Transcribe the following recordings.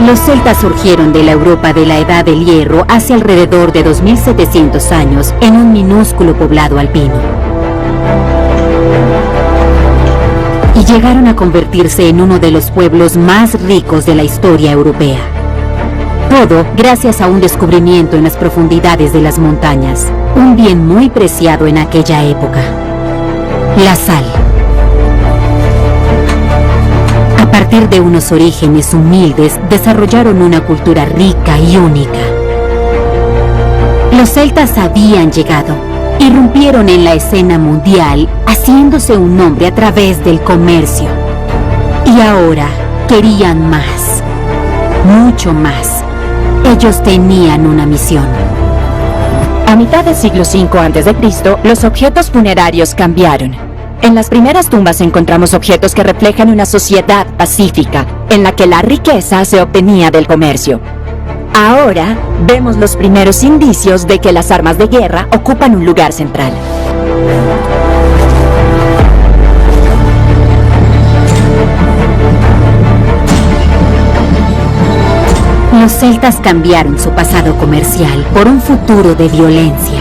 Los celtas surgieron de la Europa de la Edad del Hierro hace alrededor de 2700 años en un minúsculo poblado alpino. Y llegaron a convertirse en uno de los pueblos más ricos de la historia europea. Todo gracias a un descubrimiento en las profundidades de las montañas, un bien muy preciado en aquella época: la sal. A partir de unos orígenes humildes, desarrollaron una cultura rica y única. Los celtas habían llegado, irrumpieron en la escena mundial, haciéndose un nombre a través del comercio. Y ahora querían más, mucho más. Ellos tenían una misión. A mitad del siglo V a.C., los objetos funerarios cambiaron. En las primeras tumbas encontramos objetos que reflejan una sociedad pacífica, en la que la riqueza se obtenía del comercio. Ahora vemos los primeros indicios de que las armas de guerra ocupan un lugar central. Los celtas cambiaron su pasado comercial por un futuro de violencia.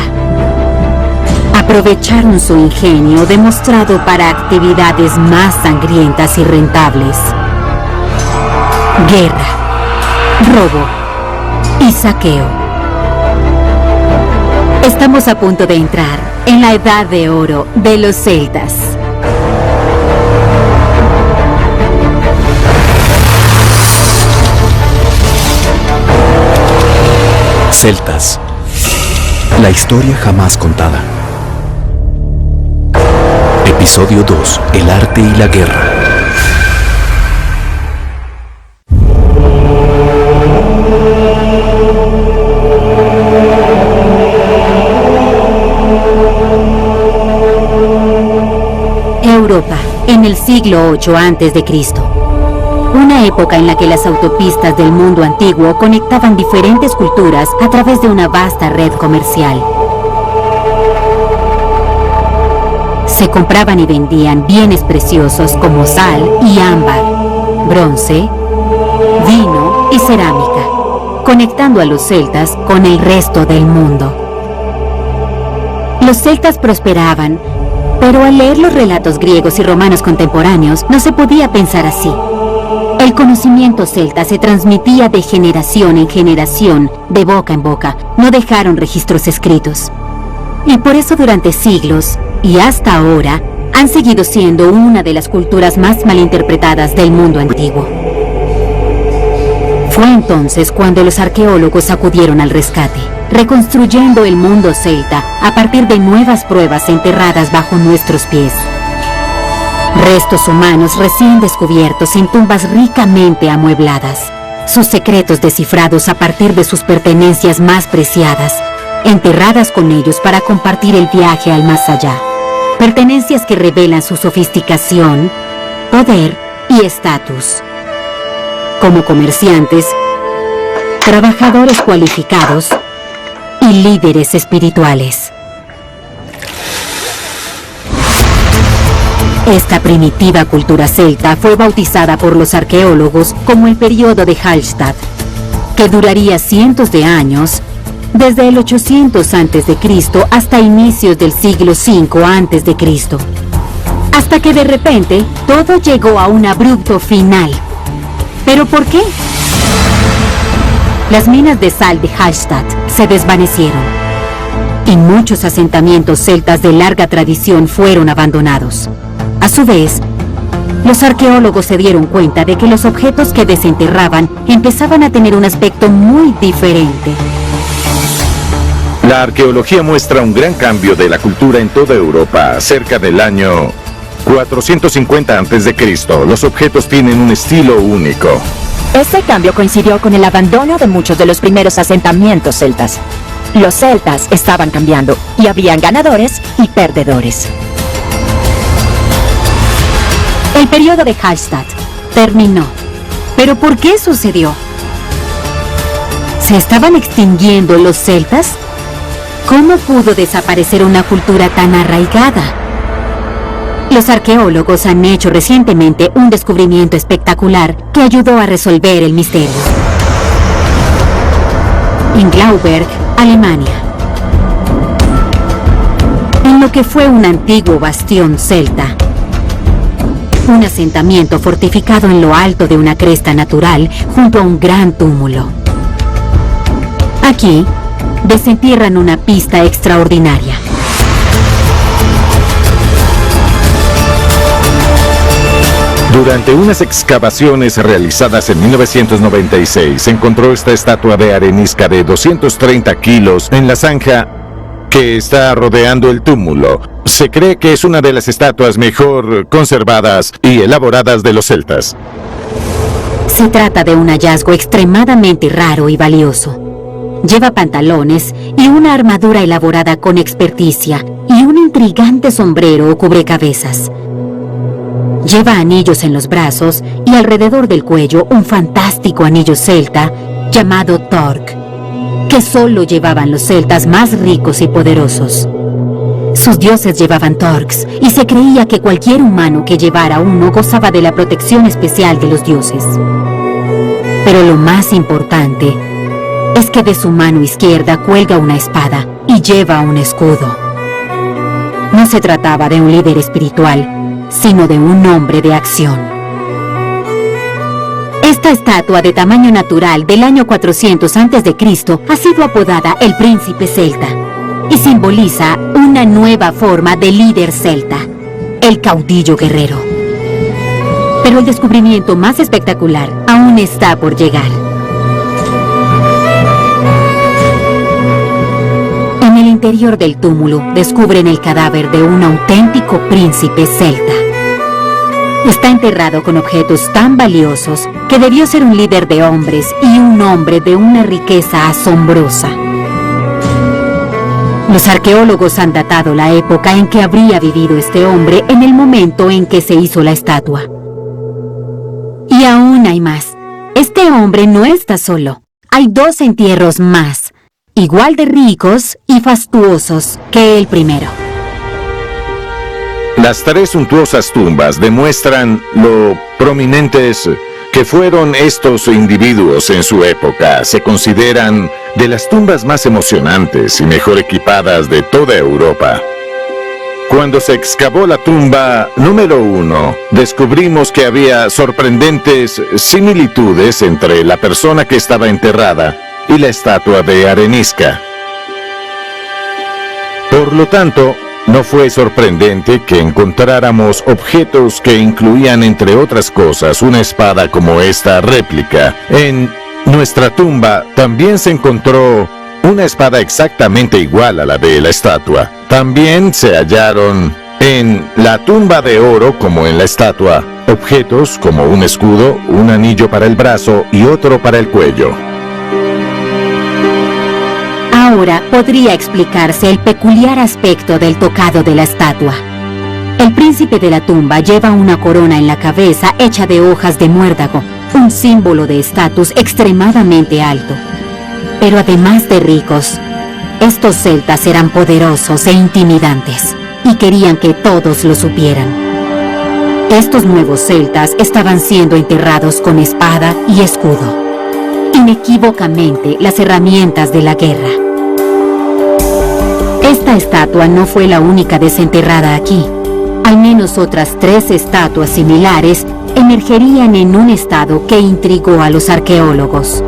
Aprovecharon su ingenio demostrado para actividades más sangrientas y rentables: guerra, robo y saqueo. Estamos a punto de entrar en la edad de oro de los celtas. Celtas. La historia jamás contada. Episodio 2. El arte y la guerra. Europa, en el siglo VIII a.C. Una época en la que las autopistas del mundo antiguo conectaban diferentes culturas a través de una vasta red comercial. Se compraban y vendían bienes preciosos como sal y ámbar, bronce, vino y cerámica, conectando a los celtas con el resto del mundo. Los celtas prosperaban, pero al leer los relatos griegos y romanos contemporáneos no se podía pensar así. El conocimiento celta se transmitía de generación en generación, de boca en boca. No dejaron registros escritos. Y por eso durante siglos, y hasta ahora, han seguido siendo una de las culturas más malinterpretadas del mundo antiguo. Fue entonces cuando los arqueólogos acudieron al rescate, reconstruyendo el mundo celta a partir de nuevas pruebas enterradas bajo nuestros pies. Restos humanos recién descubiertos en tumbas ricamente amuebladas, sus secretos descifrados a partir de sus pertenencias más preciadas, enterradas con ellos para compartir el viaje al más allá. Pertenencias que revelan su sofisticación, poder y estatus. Como comerciantes, trabajadores cualificados y líderes espirituales. Esta primitiva cultura celta fue bautizada por los arqueólogos como el período de Hallstatt, que duraría cientos de años, desde el 800 a.C. hasta inicios del siglo V a.C., hasta que de repente todo llegó a un abrupto final. ¿Pero por qué? Las minas de sal de Hallstatt se desvanecieron y muchos asentamientos celtas de larga tradición fueron abandonados. A su vez, los arqueólogos se dieron cuenta de que los objetos que desenterraban empezaban a tener un aspecto muy diferente. La arqueología muestra un gran cambio de la cultura en toda Europa. Cerca del año 450 a.C., los objetos tienen un estilo único. Este cambio coincidió con el abandono de muchos de los primeros asentamientos celtas. Los celtas estaban cambiando y habían ganadores y perdedores. El periodo de Hallstatt terminó. ¿Pero por qué sucedió? ¿Se estaban extinguiendo los celtas? ¿Cómo pudo desaparecer una cultura tan arraigada? Los arqueólogos han hecho recientemente un descubrimiento espectacular que ayudó a resolver el misterio. en Glauberg, Alemania. En lo que fue un antiguo bastión celta. Un asentamiento fortificado en lo alto de una cresta natural junto a un gran túmulo. Aquí, desentierran una pista extraordinaria. Durante unas excavaciones realizadas en 1996, se encontró esta estatua de arenisca de 230 kilos en la zanja que está rodeando el túmulo. Se cree que es una de las estatuas mejor conservadas y elaboradas de los celtas. Se trata de un hallazgo extremadamente raro y valioso. Lleva pantalones y una armadura elaborada con experticia y un intrigante sombrero o cubrecabezas. Lleva anillos en los brazos y alrededor del cuello un fantástico anillo celta llamado Torque, que solo llevaban los celtas más ricos y poderosos. Sus dioses llevaban torques y se creía que cualquier humano que llevara uno gozaba de la protección especial de los dioses. Pero lo más importante es que de su mano izquierda cuelga una espada y lleva un escudo. No se trataba de un líder espiritual, sino de un hombre de acción. Esta estatua de tamaño natural del año 400 a.C. ha sido apodada el Príncipe Celta y simboliza una nueva forma de líder celta, el caudillo guerrero. Pero el descubrimiento más espectacular aún está por llegar. En el interior del túmulo descubren el cadáver de un auténtico príncipe celta. Está enterrado con objetos tan valiosos que debió ser un líder de hombres y un hombre de una riqueza asombrosa. Los arqueólogos han datado la época en que habría vivido este hombre en el momento en que se hizo la estatua. Y aún hay más. Este hombre no está solo. Hay 2 entierros más, igual de ricos y fastuosos que el primero. Las 3 suntuosas tumbas demuestran lo prominentes que fueron estos individuos en su época. Se consideran de las tumbas más emocionantes y mejor equipadas de toda Europa. Cuando se excavó la tumba número 1, descubrimos que había sorprendentes similitudes entre la persona que estaba enterrada y la estatua de arenisca. Por lo tanto, no fue sorprendente que encontráramos objetos que incluían, entre otras cosas, una espada como esta réplica. En nuestra tumba también se encontró una espada exactamente igual a la de la estatua. También se hallaron en la tumba de oro, como en la estatua, objetos como un escudo, un anillo para el brazo y otro para el cuello. Ahora podría explicarse el peculiar aspecto del tocado de la estatua. El príncipe de la tumba lleva una corona en la cabeza hecha de hojas de muérdago, un símbolo de estatus extremadamente alto. Pero además de ricos, estos celtas eran poderosos e intimidantes, y querían que todos lo supieran. Estos nuevos celtas estaban siendo enterrados con espada y escudo, inequívocamente las herramientas de la guerra. Esta estatua no fue la única desenterrada aquí. Al menos otras 3 estatuas similares emergerían en un estado que intrigó a los arqueólogos.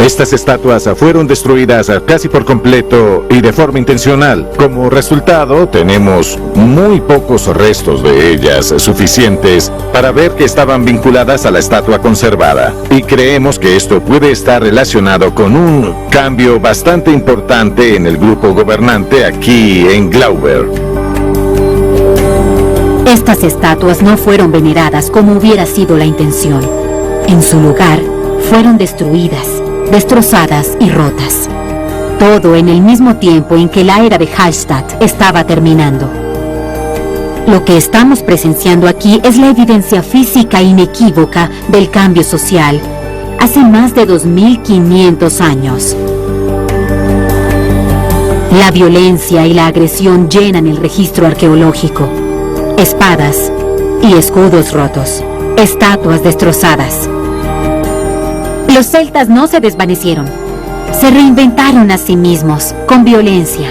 Estas estatuas fueron destruidas casi por completo y de forma intencional. Como resultado, tenemos muy pocos restos de ellas suficientes para ver que estaban vinculadas a la estatua conservada. Y creemos que esto puede estar relacionado con un cambio bastante importante en el grupo gobernante aquí en Glauberg. Estas estatuas no fueron veneradas como hubiera sido la intención. En su lugar, fueron destruidas, destrozadas y rotas. Todo en el mismo tiempo en que la era de Hallstatt estaba terminando. Lo que estamos presenciando aquí es la evidencia física inequívoca del cambio social hace más de 2500 años. La violencia y la agresión llenan el registro arqueológico. Espadas y escudos rotos, estatuas destrozadas. Los celtas no se desvanecieron. Se reinventaron a sí mismos, con violencia.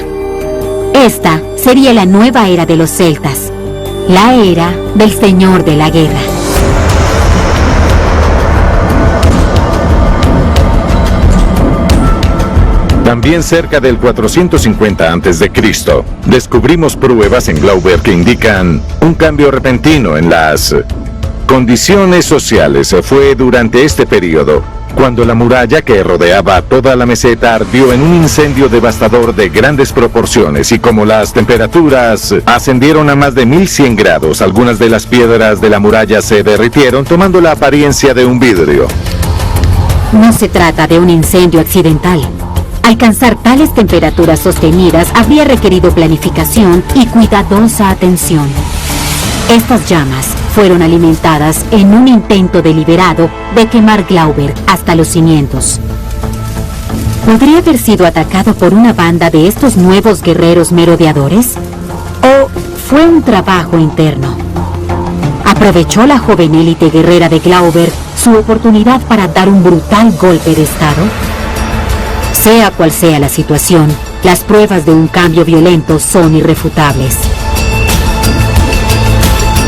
Esta sería la nueva era de los celtas, la era del Señor de la Guerra. También cerca del 450 a.C., descubrimos pruebas en Glauber que indican un cambio repentino en las condiciones sociales. Fue durante este periodo cuando la muralla que rodeaba toda la meseta ardió en un incendio devastador de grandes proporciones, y como las temperaturas ascendieron a más de 1100 grados, algunas de las piedras de la muralla se derritieron, tomando la apariencia de un vidrio. No se trata de un incendio accidental. Alcanzar tales temperaturas sostenidas habría requerido planificación y cuidadosa atención. Estas llamas fueron alimentadas en un intento deliberado de quemar Glauber hasta los cimientos. ¿Podría haber sido atacado por una banda de estos nuevos guerreros merodeadores? ¿O fue un trabajo interno? ¿Aprovechó la joven élite guerrera de Glauber su oportunidad para dar un brutal golpe de estado? Sea cual sea la situación, las pruebas de un cambio violento son irrefutables.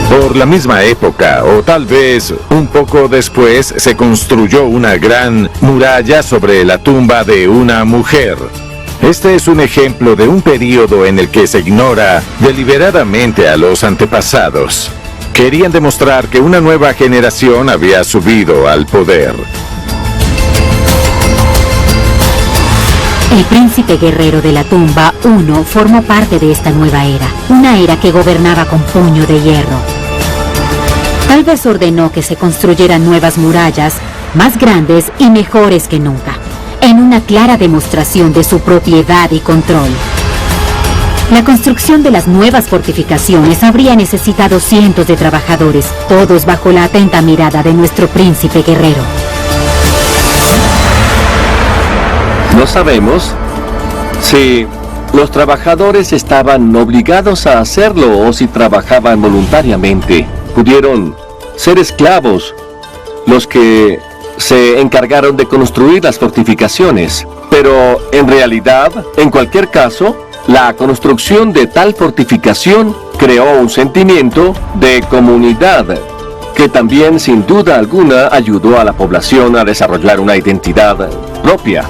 Por la misma época, o tal vez un poco después, se construyó una gran muralla sobre la tumba de una mujer. Este es un ejemplo de un período en el que se ignora deliberadamente a los antepasados. Querían demostrar que una nueva generación había subido al poder. El príncipe guerrero de la tumba 1 formó parte de esta nueva era, una era que gobernaba con puño de hierro. Tal vez ordenó que se construyeran nuevas murallas, más grandes y mejores que nunca, en una clara demostración de su propiedad y control. La construcción de las nuevas fortificaciones habría necesitado cientos de trabajadores, todos bajo la atenta mirada de nuestro príncipe guerrero. No sabemos si los trabajadores estaban obligados a hacerlo o si trabajaban voluntariamente. Pudieron ser esclavos los que se encargaron de construir las fortificaciones. Pero en realidad, en cualquier caso, la construcción de tal fortificación creó un sentimiento de comunidad que también, sin duda alguna, ayudó a la población a desarrollar una identidad propia.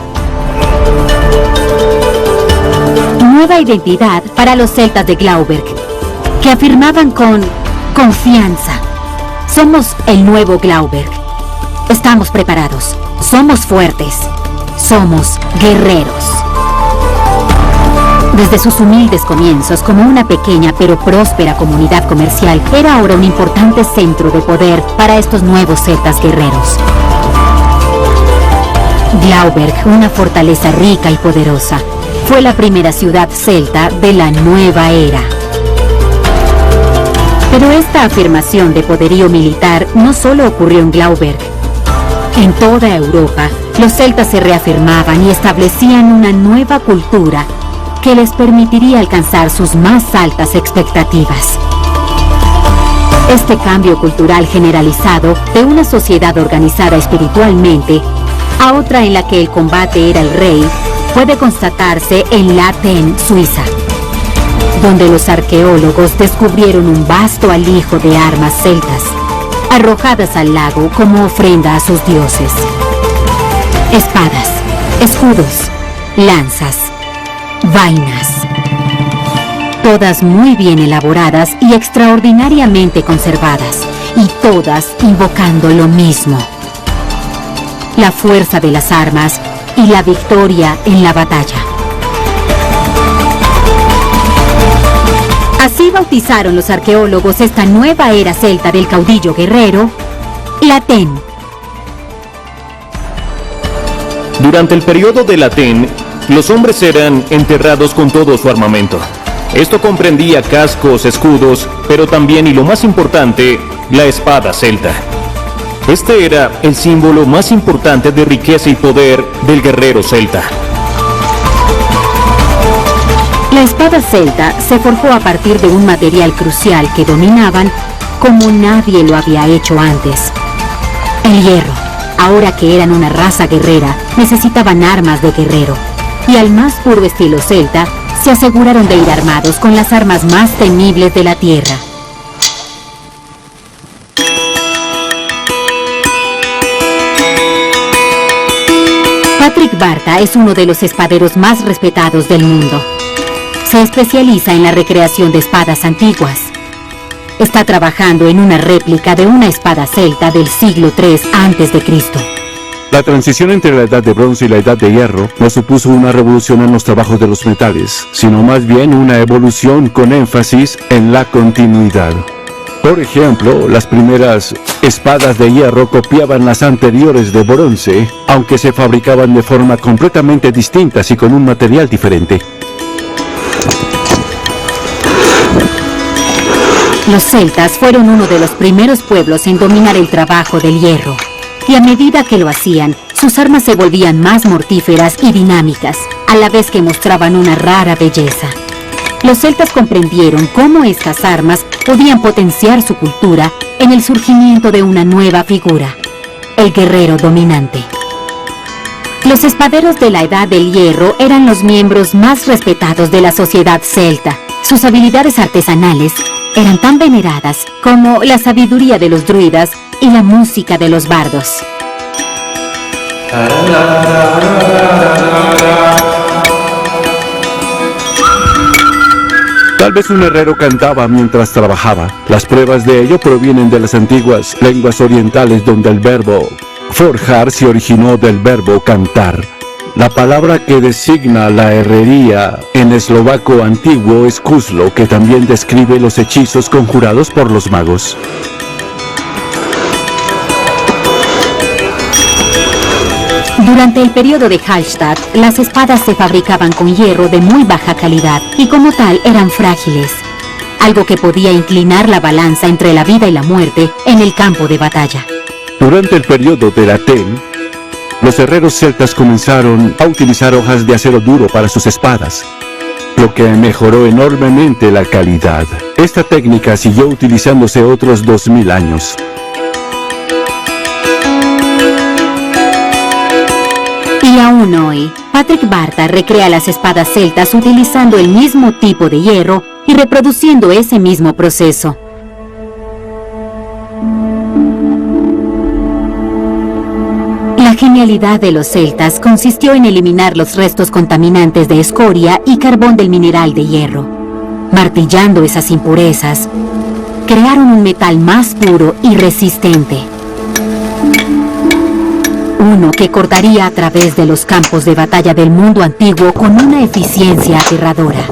Nueva identidad para los celtas de Glauber, que afirmaban con confianza: somos el nuevo Glauber. Estamos preparados, somos fuertes, somos guerreros. Desde sus humildes comienzos como una pequeña pero próspera comunidad comercial, era ahora un importante centro de poder para estos nuevos celtas guerreros. Glauber, una fortaleza rica y poderosa, fue la primera ciudad celta de la nueva era. Pero esta afirmación de poderío militar no solo ocurrió en Glauber. En toda Europa, los celtas se reafirmaban y establecían una nueva cultura que les permitiría alcanzar sus más altas expectativas. Este cambio cultural generalizado de una sociedad organizada espiritualmente a otra en la que el combate era el rey, puede constatarse en La Tène, Suiza, donde los arqueólogos descubrieron un vasto alijo de armas celtas, arrojadas al lago como ofrenda a sus dioses. Espadas, escudos, lanzas, vainas, todas muy bien elaboradas y extraordinariamente conservadas, y todas invocando lo mismo: la fuerza de las armas y la victoria en la batalla. Así bautizaron los arqueólogos esta nueva era celta del caudillo guerrero, La Tène. Durante el periodo de La Tène, los hombres eran enterrados con todo su armamento. Esto comprendía cascos, escudos, pero también, y lo más importante, la espada celta. Este era el símbolo más importante de riqueza y poder del guerrero celta. La espada celta se forjó a partir de un material crucial que dominaban como nadie lo había hecho antes: el hierro. ahora que eran una raza guerrera, necesitaban armas de guerrero. Y al más puro estilo celta, se aseguraron de ir armados con las armas más temibles de la tierra. Patrick Barta es uno de los espaderos más respetados del mundo. Se especializa en la recreación de espadas antiguas. Está trabajando en una réplica de una espada celta del siglo III a.C. La transición entre la Edad de Bronce y la Edad de Hierro no supuso una revolución en los trabajos de los metales, sino más bien una evolución con énfasis en la continuidad. Por ejemplo, las primeras espadas de hierro copiaban las anteriores de bronce, aunque se fabricaban de forma completamente distinta y con un material diferente. Los celtas fueron uno de los primeros pueblos en dominar el trabajo del hierro. Y a medida que lo hacían, sus armas se volvían más mortíferas y dinámicas, a la vez que mostraban una rara belleza. Los celtas comprendieron cómo estas armas podían potenciar su cultura en el surgimiento de una nueva figura, el guerrero dominante. Los espaderos de la Edad del Hierro eran los miembros más respetados de la sociedad celta. Sus habilidades artesanales eran tan veneradas como la sabiduría de los druidas y la música de los bardos. Tal vez un herrero cantaba mientras trabajaba. Las pruebas de ello provienen de las antiguas lenguas orientales donde el verbo forjar se originó del verbo cantar. La palabra que designa la herrería en eslovaco antiguo es kuzlo, que también describe los hechizos conjurados por los magos. Durante el periodo de Hallstatt, las espadas se fabricaban con hierro de muy baja calidad y como tal eran frágiles, algo que podía inclinar la balanza entre la vida y la muerte en el campo de batalla. Durante el periodo de la Ten, los herreros celtas comenzaron a utilizar hojas de acero duro para sus espadas, lo que mejoró enormemente la calidad. Esta técnica siguió utilizándose otros 2000 años. Y aún hoy, Patrick Barta recrea las espadas celtas utilizando el mismo tipo de hierro y reproduciendo ese mismo proceso. La genialidad de los celtas consistió en eliminar los restos contaminantes de escoria y carbón del mineral de hierro. Martillando esas impurezas, crearon un metal más puro y resistente. Uno que cortaría a través de los campos de batalla del mundo antiguo con una eficiencia aterradora.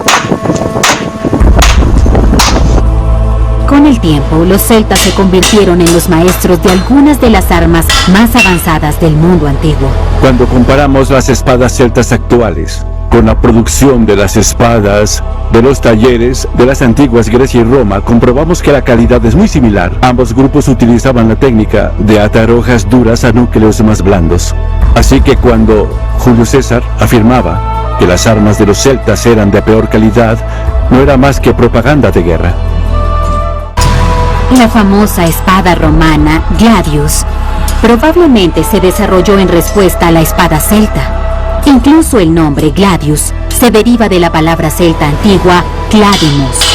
Con el tiempo, los celtas se convirtieron en los maestros de algunas de las armas más avanzadas del mundo antiguo. Cuando comparamos las espadas celtas actuales con la producción de las espadas de los talleres de las antiguas Grecia y Roma, comprobamos que la calidad es muy similar. Ambos grupos utilizaban la técnica de atar hojas duras a núcleos más blandos. Así que cuando Julio César afirmaba que las armas de los celtas eran de peor calidad, no era más que propaganda de guerra. La famosa espada romana Gladius probablemente se desarrolló en respuesta a la espada celta. Incluso el nombre Gladius se deriva de la palabra celta antigua Gladimus.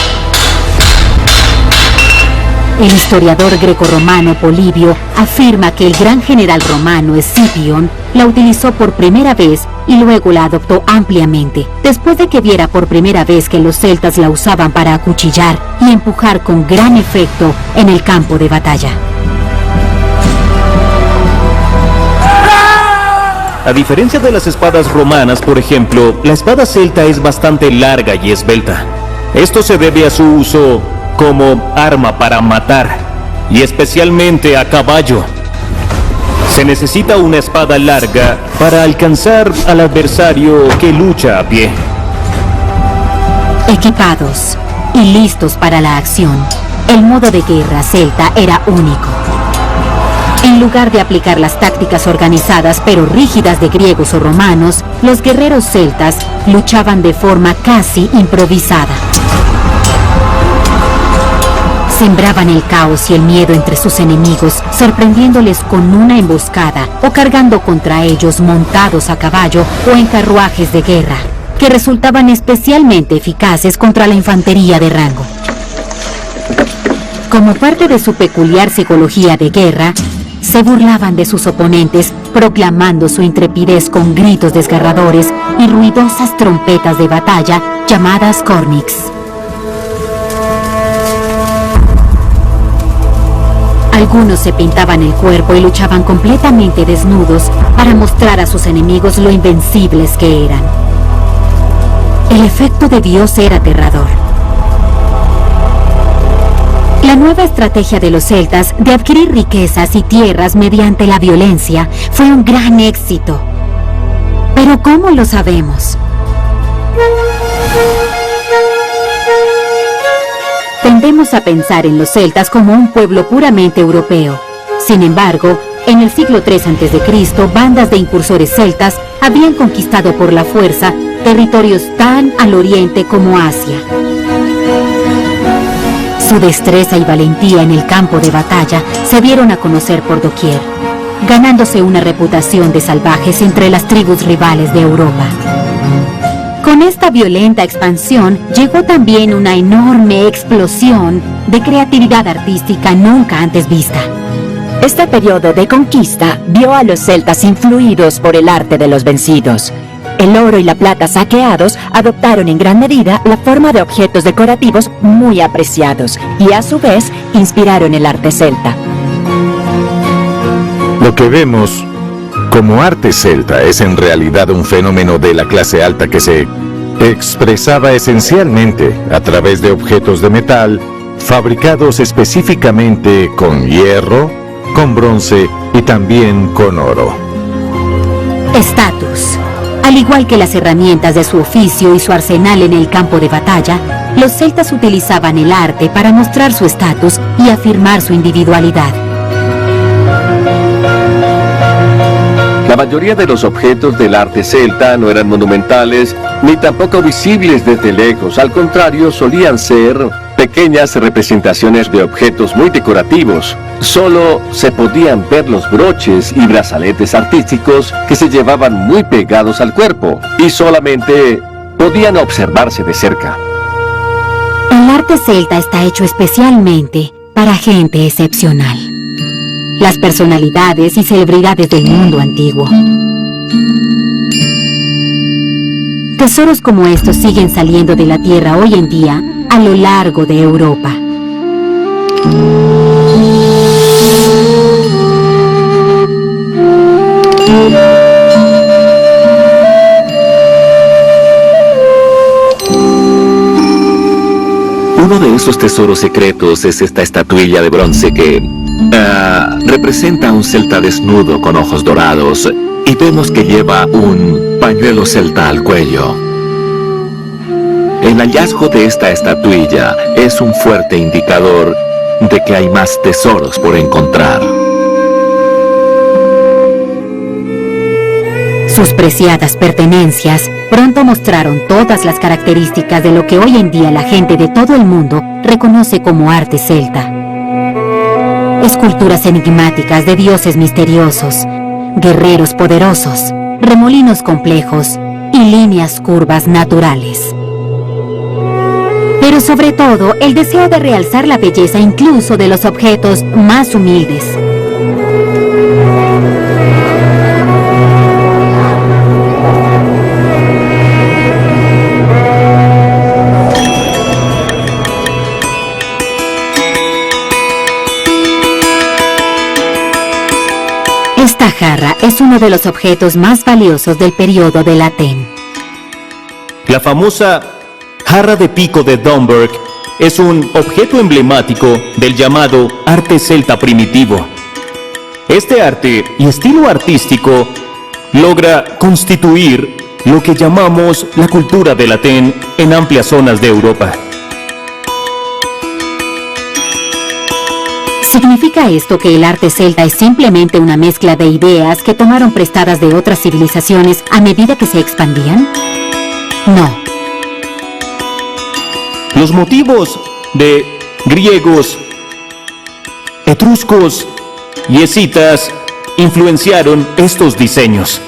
El historiador grecorromano Polibio afirma que el gran general romano Escipión la utilizó por primera vez y luego la adoptó ampliamente, después de que viera por primera vez que los celtas la usaban para acuchillar y empujar con gran efecto en el campo de batalla. A diferencia de las espadas romanas, por ejemplo, la espada celta es bastante larga y esbelta. Esto se debe a su uso como arma para matar, y especialmente a caballo. Se necesita una espada larga para alcanzar al adversario que lucha a pie. Equipados y listos para la acción, el modo de guerra celta era único. En lugar de aplicar las tácticas organizadas pero rígidas de griegos o romanos, los guerreros celtas luchaban de forma casi improvisada. Sembraban el caos y el miedo entre sus enemigos, sorprendiéndoles con una emboscada o cargando contra ellos montados a caballo o en carruajes de guerra, que resultaban especialmente eficaces contra la infantería de rango. Como parte de su peculiar psicología de guerra, se burlaban de sus oponentes, proclamando su intrepidez con gritos desgarradores y ruidosas trompetas de batalla llamadas Korniks. Algunos se pintaban el cuerpo y luchaban completamente desnudos para mostrar a sus enemigos lo invencibles que eran. El efecto debió ser aterrador. La nueva estrategia de los celtas de adquirir riquezas y tierras mediante la violencia fue un gran éxito. ¿Pero cómo lo sabemos? Tendemos a pensar en los celtas como un pueblo puramente europeo. Sin embargo, en el siglo III a.C., bandas de incursores celtas habían conquistado por la fuerza territorios tan al oriente como Asia. Su destreza y valentía en el campo de batalla se dieron a conocer por doquier, ganándose una reputación de salvajes entre las tribus rivales de Europa. Con esta violenta expansión llegó también una enorme explosión de creatividad artística nunca antes vista. Este periodo de conquista vio a los celtas influidos por el arte de los vencidos. El oro y la plata saqueados adoptaron en gran medida la forma de objetos decorativos muy apreciados y a su vez inspiraron el arte celta. Lo que vemos como arte celta es en realidad un fenómeno de la clase alta que se expresaba esencialmente a través de objetos de metal fabricados específicamente con hierro, con bronce y también con oro. Estatus. Al igual que las herramientas de su oficio y su arsenal en el campo de batalla, los celtas utilizaban el arte para mostrar su estatus y afirmar su individualidad. La mayoría de los objetos del arte celta no eran monumentales ni tampoco visibles desde lejos. Al contrario, solían ser pequeñas representaciones de objetos muy decorativos. Solo se podían ver los broches y brazaletes artísticos que se llevaban muy pegados al cuerpo y solamente podían observarse de cerca. El arte celta está hecho especialmente para gente excepcional. Las personalidades y celebridades del mundo antiguo. Tesoros como estos siguen saliendo de la tierra hoy en día a lo largo de Europa. Uno de esos tesoros secretos es esta estatuilla de bronce que representa a un celta desnudo con ojos dorados y vemos que lleva un pañuelo celta al cuello. El hallazgo de esta estatuilla es un fuerte indicador de que hay más tesoros por encontrar. Sus preciadas pertenencias pronto mostraron todas las características de lo que hoy en día la gente de todo el mundo reconoce como arte celta. Esculturas enigmáticas de dioses misteriosos, guerreros poderosos, remolinos complejos y líneas curvas naturales. Pero sobre todo, el deseo de realzar la belleza incluso de los objetos más humildes. Esta jarra es uno de los objetos más valiosos del periodo del Atén. La famosa jarra de pico de Domburg es un objeto emblemático del llamado arte celta primitivo. Este arte y estilo artístico logra constituir lo que llamamos la cultura del Atén en amplias zonas de Europa. ¿Significa esto que el arte celta es simplemente una mezcla de ideas que tomaron prestadas de otras civilizaciones a medida que se expandían? No. Los motivos de griegos, etruscos y escitas influenciaron estos diseños,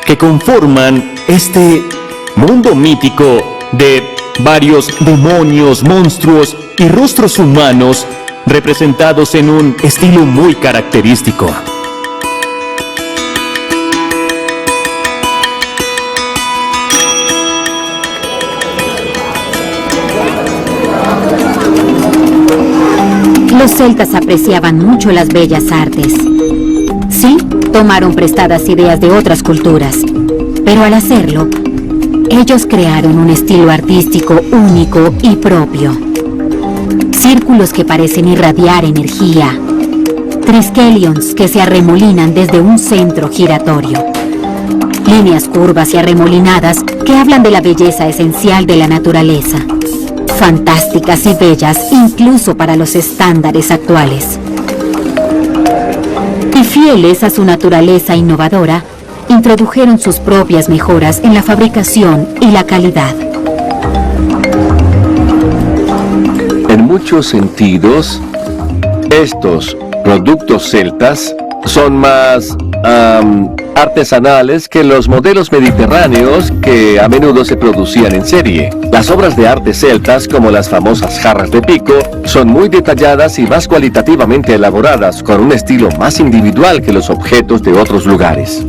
que conforman este mundo mítico de varios demonios, monstruos y rostros humanos representados en un estilo muy característico. Los celtas apreciaban mucho las bellas artes. Sí, tomaron prestadas ideas de otras culturas, pero al hacerlo, ellos crearon un estilo artístico único y propio. Círculos que parecen irradiar energía, triskelions que se arremolinan desde un centro giratorio, líneas curvas y arremolinadas que hablan de la belleza esencial de la naturaleza, fantásticas y bellas incluso para los estándares actuales. Y fieles a su naturaleza innovadora, introdujeron sus propias mejoras en la fabricación y la calidad. En muchos sentidos, estos productos celtas son más artesanales que los modelos mediterráneos que a menudo se producían en serie. Las obras de arte celtas, como las famosas jarras de pico, son muy detalladas y más cualitativamente elaboradas, con un estilo más individual que los objetos de otros lugares.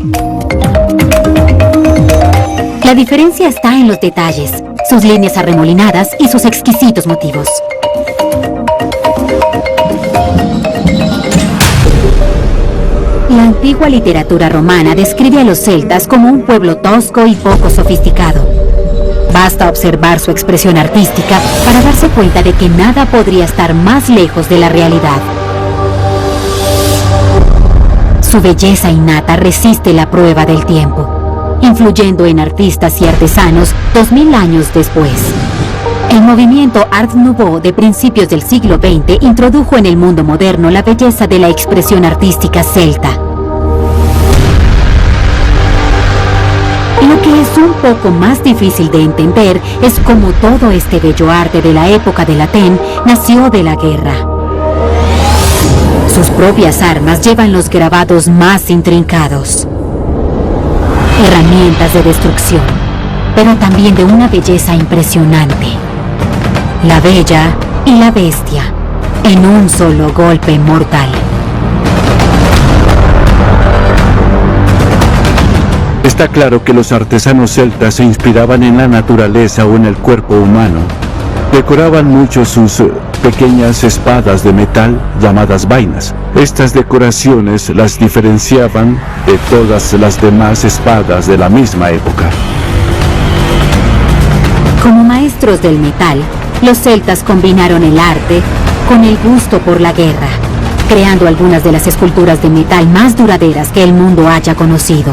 La diferencia está en los detalles, sus líneas arremolinadas y sus exquisitos motivos. La antigua literatura romana describe a los celtas como un pueblo tosco y poco sofisticado. Basta observar su expresión artística para darse cuenta de que nada podría estar más lejos de la realidad. Su belleza innata resiste la prueba del tiempo, influyendo en artistas y artesanos 2000 años después. El movimiento Art Nouveau de principios del siglo XX introdujo en el mundo moderno la belleza de la expresión artística celta. Lo que es un poco más difícil de entender es cómo todo este bello arte de la época del Atén nació de la guerra. Sus propias armas llevan los grabados más intrincados, herramientas de destrucción, pero también de una belleza impresionante. La bella y la bestia, en un solo golpe mortal. Está claro que los artesanos celtas se inspiraban en la naturaleza o en el cuerpo humano. Decoraban mucho sus pequeñas espadas de metal llamadas vainas. Estas decoraciones las diferenciaban de todas las demás espadas de la misma época. Como maestros del metal, los celtas combinaron el arte con el gusto por la guerra, creando algunas de las esculturas de metal más duraderas que el mundo haya conocido.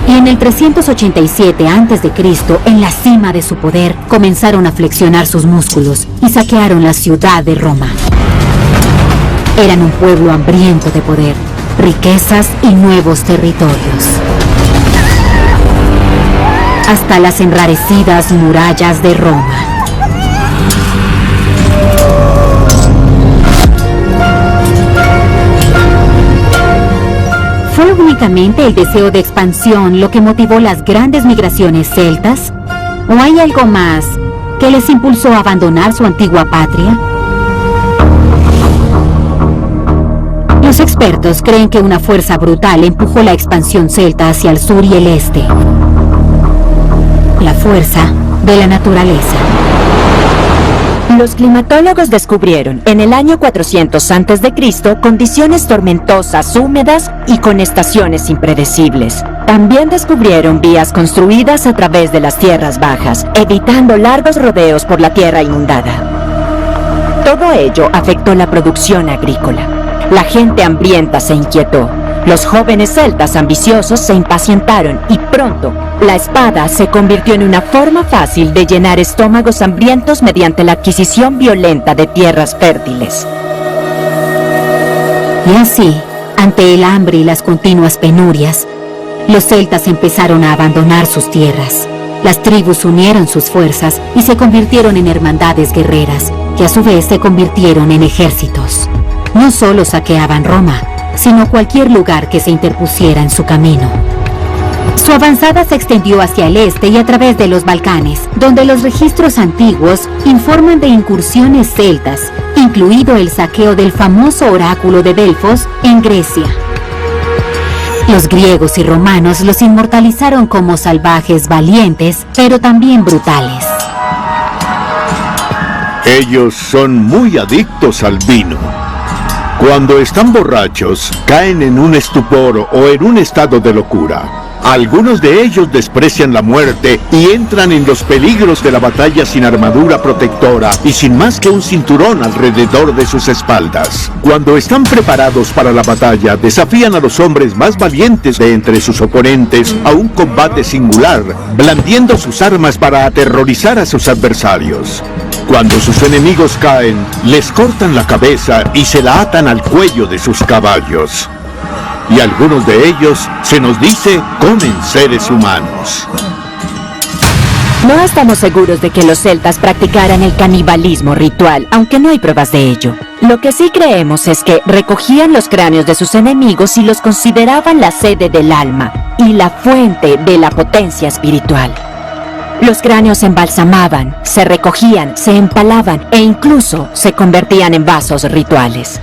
Y en el 387 a.C., en la cima de su poder, comenzaron a flexionar sus músculos y saquearon la ciudad de Roma. Eran un pueblo hambriento de poder, riquezas y nuevos territorios. Hasta las enrarecidas murallas de Roma. ¿Fue únicamente el deseo de expansión lo que motivó las grandes migraciones celtas? ¿O hay algo más que les impulsó a abandonar su antigua patria? Los expertos creen que una fuerza brutal empujó la expansión celta hacia el sur y el este. La fuerza de la naturaleza. Los climatólogos descubrieron en el año 400 a.C. condiciones tormentosas, húmedas y con estaciones impredecibles. También descubrieron vías construidas a través de las tierras bajas, evitando largos rodeos por la tierra inundada. Todo ello afectó la producción agrícola. La gente hambrienta se inquietó. Los jóvenes celtas ambiciosos se impacientaron y pronto la espada se convirtió en una forma fácil de llenar estómagos hambrientos mediante la adquisición violenta de tierras fértiles. Y así, ante el hambre y las continuas penurias, los celtas empezaron a abandonar sus tierras, Las tribus unieron sus fuerzas y se convirtieron en hermandades guerreras, que a su vez se convirtieron en ejércitos. No solo saqueaban Roma, sino cualquier lugar que se interpusiera en su camino. Su avanzada se extendió hacia el este y a través de los Balcanes, donde los registros antiguos informan de incursiones celtas, incluido el saqueo del famoso oráculo de Delfos en Grecia. Los griegos y romanos los inmortalizaron como salvajes valientes, pero también brutales. Ellos son muy adictos al vino. Cuando están borrachos, caen en un estupor o en un estado de locura. Algunos de ellos desprecian la muerte y entran en los peligros de la batalla sin armadura protectora y sin más que un cinturón alrededor de sus espaldas. Cuando están preparados para la batalla, desafían a los hombres más valientes de entre sus oponentes a un combate singular, blandiendo sus armas para aterrorizar a sus adversarios. Cuando sus enemigos caen, les cortan la cabeza y se la atan al cuello de sus caballos. Y algunos de ellos, se nos dice, comen seres humanos. No estamos seguros de que los celtas practicaran el canibalismo ritual, aunque no hay pruebas de ello. Lo que sí creemos es que recogían los cráneos de sus enemigos y los consideraban la sede del alma y la fuente de la potencia espiritual. Los cráneos se embalsamaban, se recogían, se empalaban e incluso se convertían en vasos rituales.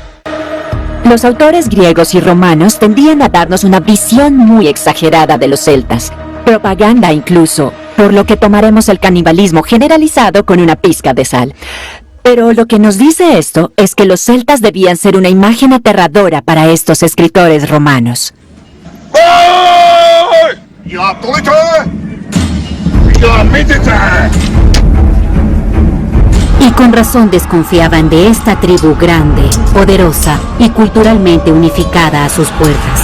Los autores griegos y romanos tendían a darnos una visión muy exagerada de los celtas, propaganda incluso, por lo que tomaremos el canibalismo generalizado con una pizca de sal. Pero lo que nos dice esto es que los celtas debían ser una imagen aterradora para estos escritores romanos. Y con razón desconfiaban de esta tribu grande, poderosa y culturalmente unificada a sus puertas.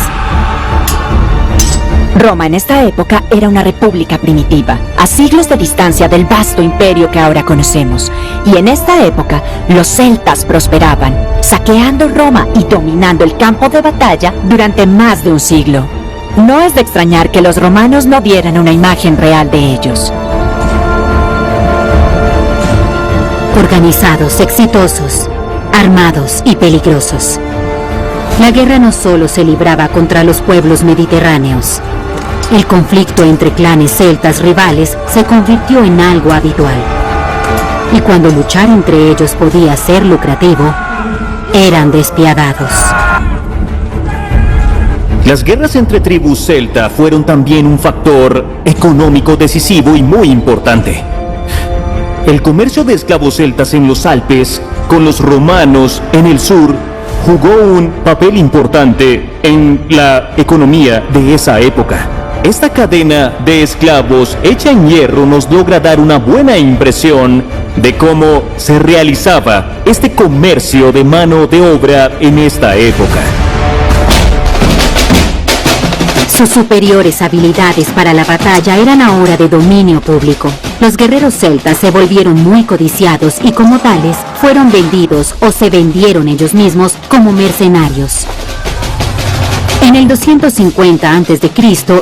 Roma en esta época era una república primitiva, a siglos de distancia del vasto imperio que ahora conocemos. Y en esta época, los celtas prosperaban, saqueando Roma y dominando el campo de batalla durante más de un siglo. No es de extrañar que los romanos no dieran una imagen real de ellos. Organizados, exitosos, armados y peligrosos. La guerra no solo se libraba contra los pueblos mediterráneos. El conflicto entre clanes celtas rivales se convirtió en algo habitual. Y cuando luchar entre ellos podía ser lucrativo, eran despiadados. Las guerras entre tribus celta fueron también un factor económico decisivo y muy importante. El comercio de esclavos celtas en los Alpes con los romanos en el sur jugó un papel importante en la economía de esa época. Esta cadena de esclavos hecha en hierro nos logra dar una buena impresión de cómo se realizaba este comercio de mano de obra en esta época. Sus superiores habilidades para la batalla eran ahora de dominio público. Los guerreros celtas se volvieron muy codiciados y como tales fueron vendidos o se vendieron ellos mismos como mercenarios. En el 250 a.C.,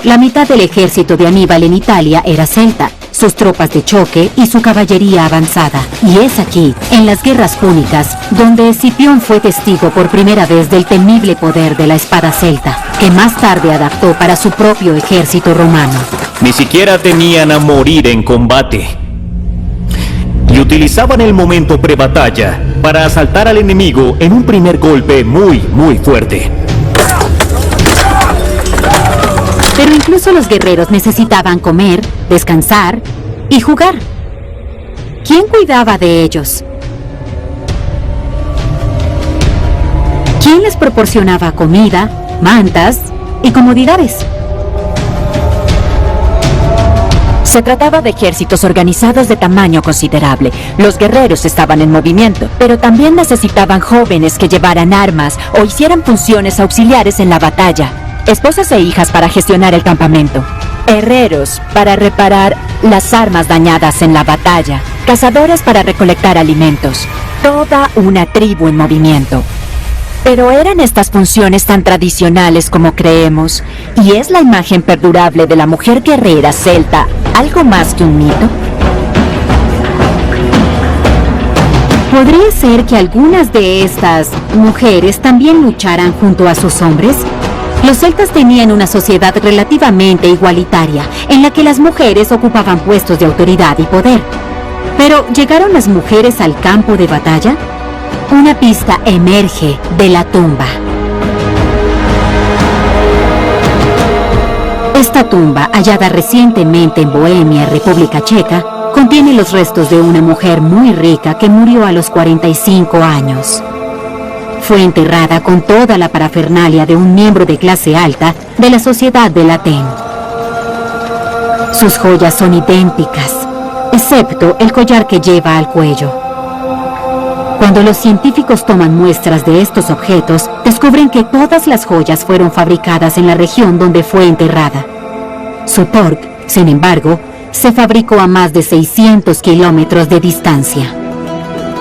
la mitad del ejército de Aníbal en Italia era celta, sus tropas de choque y su caballería avanzada. Y es aquí, en las guerras púnicas, donde Escipión fue testigo por primera vez del temible poder de la espada celta, que más tarde adaptó para su propio ejército romano. Ni siquiera temían a morir en combate. Y utilizaban el momento pre-batalla para asaltar al enemigo en un primer golpe muy fuerte. Pero incluso los guerreros necesitaban comer, descansar y jugar. ¿Quién cuidaba de ellos? ¿Quién les proporcionaba comida, mantas y comodidades? Se trataba de ejércitos organizados de tamaño considerable. Los guerreros estaban en movimiento, pero también necesitaban jóvenes que llevaran armas o hicieran funciones auxiliares en la batalla. Esposas e hijas para gestionar el campamento. Herreros para reparar las armas dañadas en la batalla. Cazadores para recolectar alimentos. Toda una tribu en movimiento. Pero ¿eran estas funciones tan tradicionales como creemos? ¿Y es la imagen perdurable de la mujer guerrera celta algo más que un mito? ¿Podría ser que algunas de estas mujeres también lucharan junto a sus hombres? Los celtas tenían una sociedad relativamente igualitaria, en la que las mujeres ocupaban puestos de autoridad y poder. Pero, ¿llegaron las mujeres al campo de batalla? Una pista emerge de la tumba. Esta tumba, hallada recientemente en Bohemia, República Checa, contiene los restos de una mujer muy rica que murió a los 45 años. Fue enterrada con toda la parafernalia de un miembro de clase alta de la sociedad del Aten. Sus joyas son idénticas, excepto el collar que lleva al cuello. Cuando los científicos toman muestras de estos objetos, descubren que todas las joyas fueron fabricadas en la región donde fue enterrada. Su torque, sin embargo, se fabricó a más de 600 kilómetros de distancia.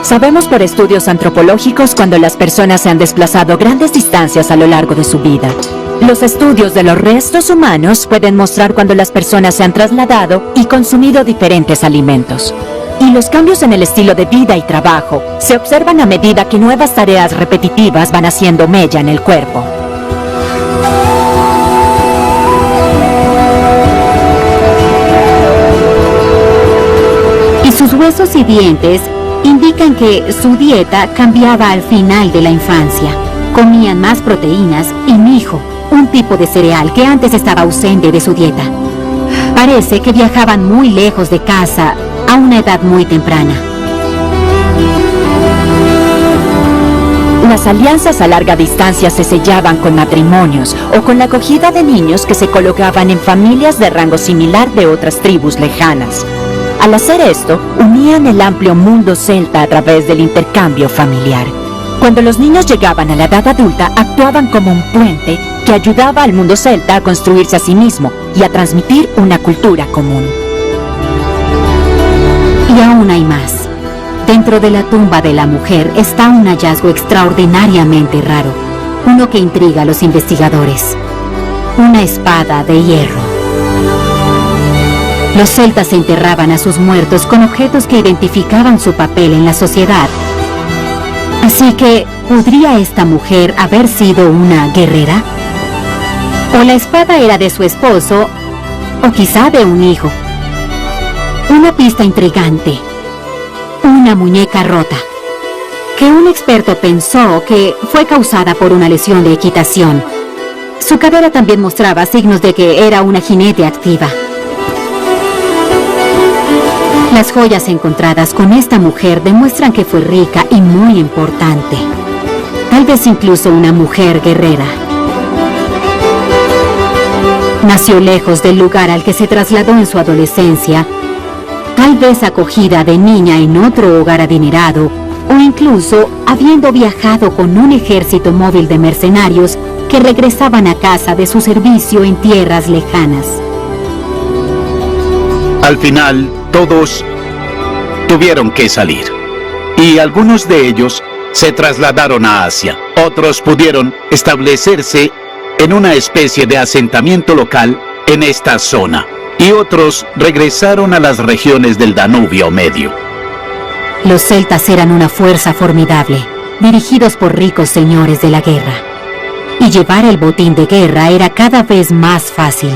Sabemos por estudios antropológicos cuando las personas se han desplazado grandes distancias a lo largo de su vida. Los estudios de los restos humanos pueden mostrar cuando las personas se han trasladado y consumido diferentes alimentos. Y los cambios en el estilo de vida y trabajo se observan a medida que nuevas tareas repetitivas van haciendo mella en el cuerpo. Y sus huesos y dientes indican que su dieta cambiaba al final de la infancia. Comían más proteínas y mijo, un tipo de cereal que antes estaba ausente de su dieta. Parece que viajaban muy lejos de casa a una edad muy temprana. Las alianzas a larga distancia se sellaban con matrimonios o con la acogida de niños que se colocaban en familias de rango similar de otras tribus lejanas. Al hacer esto, unían el amplio mundo celta a través del intercambio familiar. Cuando los niños llegaban a la edad adulta, actuaban como un puente que ayudaba al mundo celta a construirse a sí mismo y a transmitir una cultura común. Y aún hay más. Dentro de la tumba de la mujer está un hallazgo extraordinariamente raro, uno que intriga a los investigadores. Una espada de hierro. Los celtas enterraban a sus muertos con objetos que identificaban su papel en la sociedad. Así que, ¿podría esta mujer haber sido una guerrera? O la espada era de su esposo, o quizá de un hijo. Una pista intrigante. Una muñeca rota, que un experto pensó que fue causada por una lesión de equitación. Su cadera también mostraba signos de que era una jinete activa. Las joyas encontradas con esta mujer demuestran que fue rica y muy importante. Tal vez incluso una mujer guerrera. Nació lejos del lugar al que se trasladó en su adolescencia, tal vez acogida de niña en otro hogar adinerado, o incluso habiendo viajado con un ejército móvil de mercenarios que regresaban a casa de su servicio en tierras lejanas. Al final, todos tuvieron que salir, y algunos de ellos se trasladaron a Asia. Otros pudieron establecerse en una especie de asentamiento local en esta zona, y otros regresaron a las regiones del Danubio Medio. Los celtas eran una fuerza formidable, dirigidos por ricos señores de la guerra. Y llevar el botín de guerra era cada vez más fácil.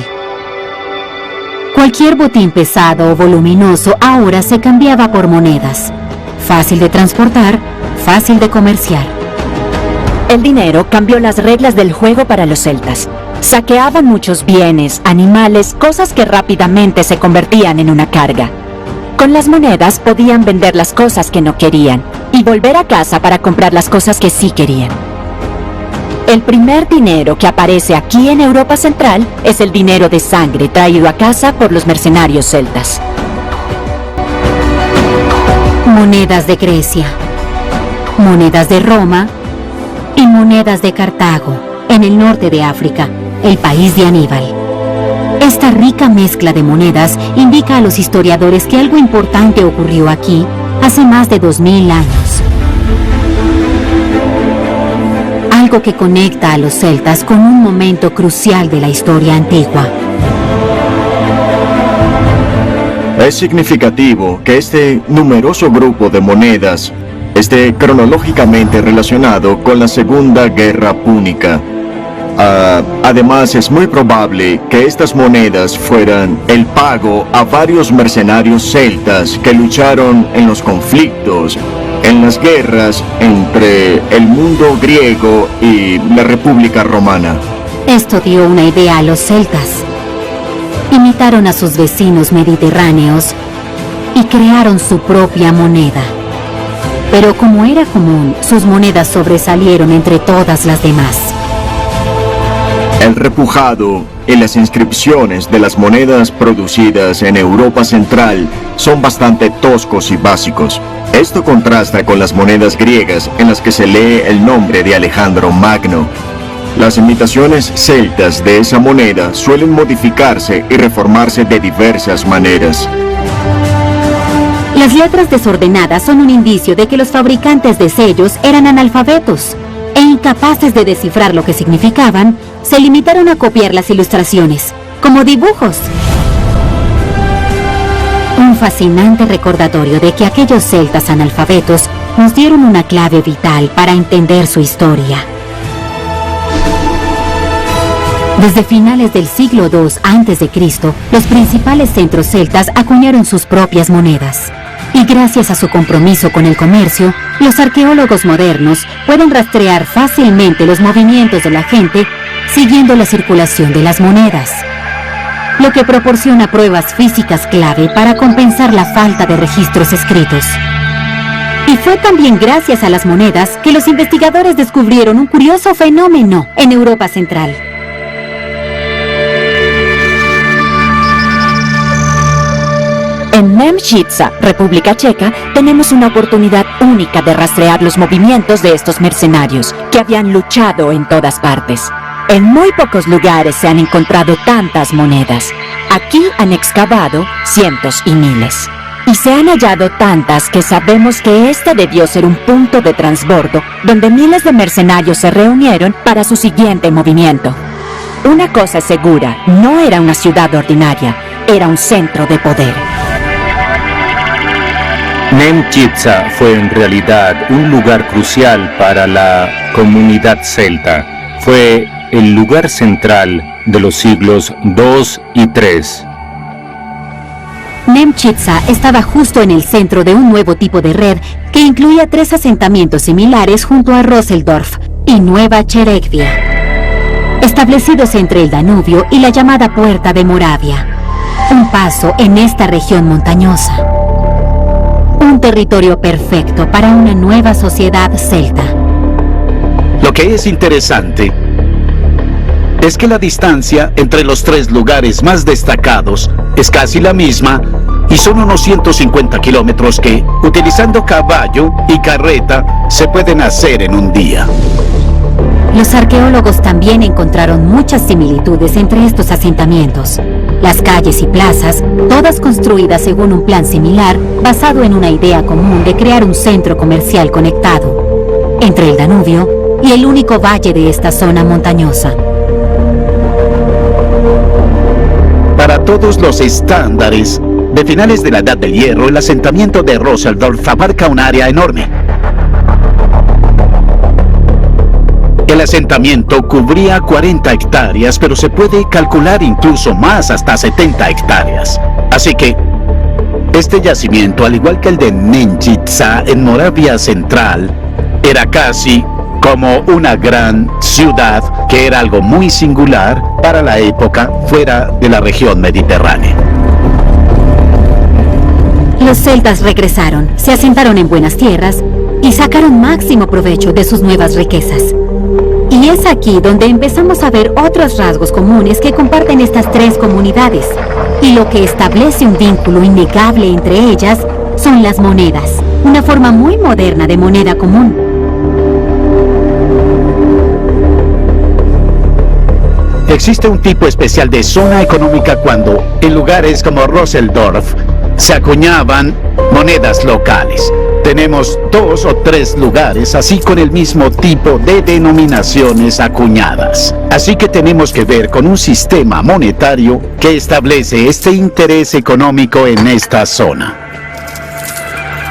Cualquier botín pesado o voluminoso ahora se cambiaba por monedas. Fácil de transportar, fácil de comerciar. El dinero cambió las reglas del juego para los celtas. Saqueaban muchos bienes, animales, cosas que rápidamente se convertían en una carga. Con las monedas podían vender las cosas que no querían y volver a casa para comprar las cosas que sí querían. El primer dinero que aparece aquí en Europa Central es el dinero de sangre traído a casa por los mercenarios celtas. Monedas de Grecia, monedas de Roma y monedas de Cartago, en el norte de África, el país de Aníbal. Esta rica mezcla de monedas indica a los historiadores que algo importante ocurrió aquí hace más de 2000 años. algo que conecta a los celtas con un momento crucial de la historia antigua. Es significativo que este numeroso grupo de monedas esté cronológicamente relacionado con la Segunda Guerra Púnica. Además, es muy probable que estas monedas fueran el pago a varios mercenarios celtas que lucharon en los conflictos, en las guerras entre el mundo griego y la República Romana. Esto dio una idea a los celtas. Imitaron a sus vecinos mediterráneos y crearon su propia moneda. Pero como era común, sus monedas sobresalieron entre todas las demás. El repujado y las inscripciones de las monedas producidas en Europa Central son bastante toscos y básicos. Esto contrasta con las monedas griegas en las que se lee el nombre de Alejandro Magno. Las imitaciones celtas de esa moneda suelen modificarse y reformarse de diversas maneras. Las letras desordenadas son un indicio de que los fabricantes de sellos eran analfabetos e incapaces de descifrar lo que significaban. Se limitaron a copiar las ilustraciones, como dibujos. Un fascinante recordatorio de que aquellos celtas analfabetos nos dieron una clave vital para entender su historia. Desde finales del siglo II a.C., los principales centros celtas acuñaron sus propias monedas. Y gracias a su compromiso con el comercio, los arqueólogos modernos pueden rastrear fácilmente los movimientos de la gente siguiendo la circulación de las monedas, lo que proporciona pruebas físicas clave para compensar la falta de registros escritos. Y fue también gracias a las monedas que los investigadores descubrieron un curioso fenómeno en Europa Central. En Nemchitsa, República Checa, tenemos una oportunidad única de rastrear los movimientos de estos mercenarios que habían luchado en todas partes. En muy pocos lugares se han encontrado tantas monedas. Aquí han excavado cientos y miles. Y se han hallado tantas que sabemos que este debió ser un punto de transbordo donde miles de mercenarios se reunieron para su siguiente movimiento. Una cosa es segura, no era una ciudad ordinaria, era un centro de poder. Nemchitsa fue en realidad un lugar crucial para la comunidad celta. Fue el lugar central de los siglos II y III. Nemchitsa estaba justo en el centro de un nuevo tipo de red que incluía 3 asentamientos similares junto a Roseldorf y Nueva Cherekvia, establecidos entre el Danubio y la llamada Puerta de Moravia, un paso en esta región montañosa. Un territorio perfecto para una nueva sociedad celta. Lo que es interesante es que la distancia entre los 3 lugares más destacados es casi la misma y son unos 150 kilómetros que, utilizando caballo y carreta, se pueden hacer en un día. Los arqueólogos también encontraron muchas similitudes entre estos asentamientos. Las calles y plazas, todas construidas según un plan similar, basado en una idea común de crear un centro comercial conectado entre el Danubio y el único valle de esta zona montañosa. Para todos los estándares de finales de la Edad del Hierro, el asentamiento de Roseldorf abarca un área enorme. El asentamiento cubría 40 hectáreas, pero se puede calcular incluso más, hasta 70 hectáreas. Así que este yacimiento, al igual que el de Nemchitsa en Moravia Central, era casi como una gran ciudad, que era algo muy singular para la época fuera de la región mediterránea. Los celtas regresaron, se asentaron en buenas tierras y sacaron máximo provecho de sus nuevas riquezas. Y es aquí donde empezamos a ver otros rasgos comunes que comparten estas 3 comunidades. Y lo que establece un vínculo innegable entre ellas son las monedas, una forma muy moderna de moneda común. Existe un tipo especial de zona económica cuando, en lugares como Roseldorf, se acuñaban monedas locales. tenemos 2 o 3 lugares así con el mismo tipo de denominaciones acuñadas. Así que tenemos que ver con un sistema monetario que establece este interés económico en esta zona.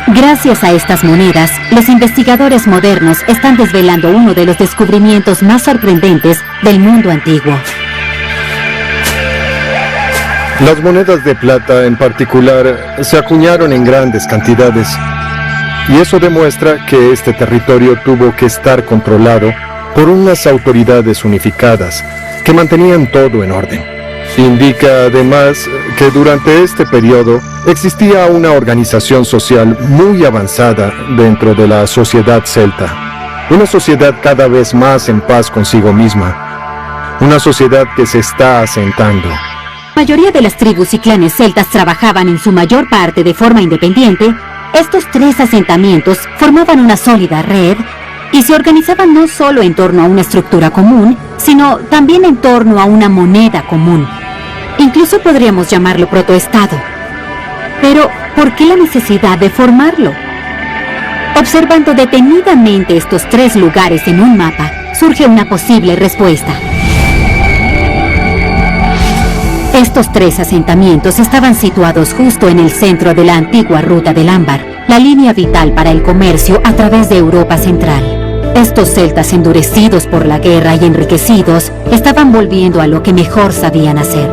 Gracias a estas monedas, los investigadores modernos están desvelando uno de los descubrimientos más sorprendentes del mundo antiguo. Las monedas de plata, en particular, se acuñaron en grandes cantidades. Y eso demuestra que este territorio tuvo que estar controlado por unas autoridades unificadas que mantenían todo en orden. Indica además que durante este periodo existía una organización social muy avanzada dentro de la sociedad celta. Una sociedad cada vez más en paz consigo misma. Una sociedad que se está asentando. La mayoría de las tribus y clanes celtas trabajaban en su mayor parte de forma independiente. Estos 3 asentamientos formaban una sólida red y se organizaban no solo en torno a una estructura común, sino también en torno a una moneda común. Incluso podríamos llamarlo protoestado. Pero, ¿por qué la necesidad de formarlo? Observando detenidamente estos 3 lugares en un mapa, surge una posible respuesta. Estos 3 asentamientos estaban situados justo en el centro de la antigua ruta del ámbar, la línea vital para el comercio a través de Europa Central. Estos celtas endurecidos por la guerra y enriquecidos estaban volviendo a lo que mejor sabían hacer.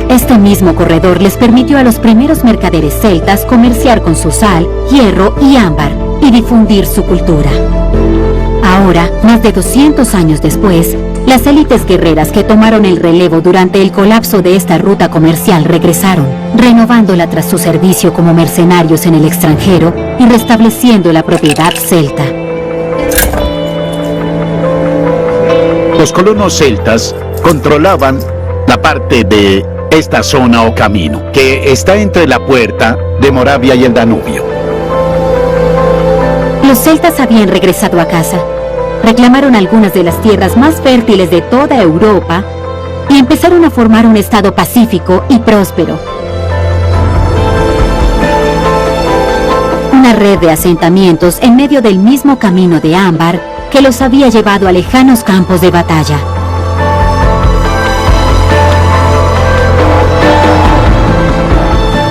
Este mismo corredor les permitió a los primeros mercaderes celtas comerciar con su sal, hierro y ámbar y difundir su cultura. Ahora, más de 200 años después, las élites guerreras que tomaron el relevo durante el colapso de esta ruta comercial regresaron, renovándola tras su servicio como mercenarios en el extranjero y restableciendo la propiedad celta. Los colonos celtas controlaban la parte de esta zona o camino, que está entre la puerta de Moravia y el Danubio. Los celtas habían regresado a casa, reclamaron algunas de las tierras más fértiles de toda Europa y empezaron a formar un estado pacífico y próspero. Una red de asentamientos en medio del mismo camino de ámbar que los había llevado a lejanos campos de batalla.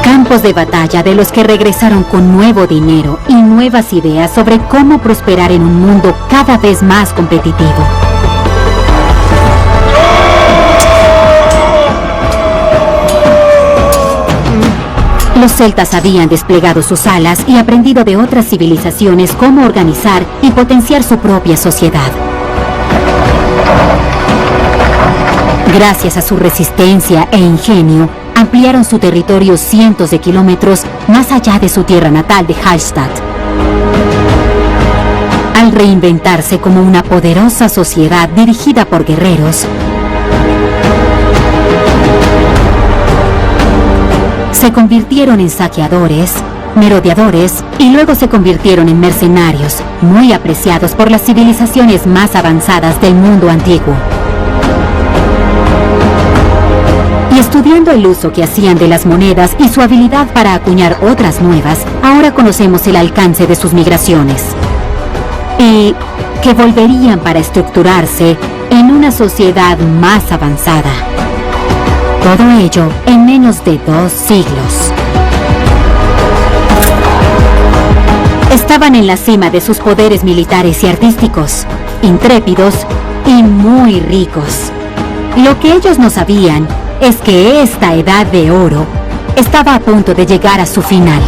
Campos de batalla de los que regresaron con nuevo dinero y nuevas ideas sobre cómo prosperar en un mundo cada vez más competitivo. Los celtas habían desplegado sus alas y aprendido de otras civilizaciones cómo organizar y potenciar su propia sociedad. Gracias a su resistencia e ingenio, ampliaron su territorio cientos de kilómetros más allá de su tierra natal de Hallstatt. Al reinventarse como una poderosa sociedad dirigida por guerreros, se convirtieron en saqueadores, merodeadores y luego se convirtieron en mercenarios, muy apreciados por las civilizaciones más avanzadas del mundo antiguo. Y estudiando el uso que hacían de las monedas y su habilidad para acuñar otras nuevas, ahora conocemos el alcance de sus migraciones. Y que volverían para estructurarse en una sociedad más avanzada. Todo ello en menos de 2 siglos. Estaban en la cima de sus poderes militares y artísticos, intrépidos y muy ricos. Lo que ellos no sabían es que esta edad de oro estaba a punto de llegar a su final.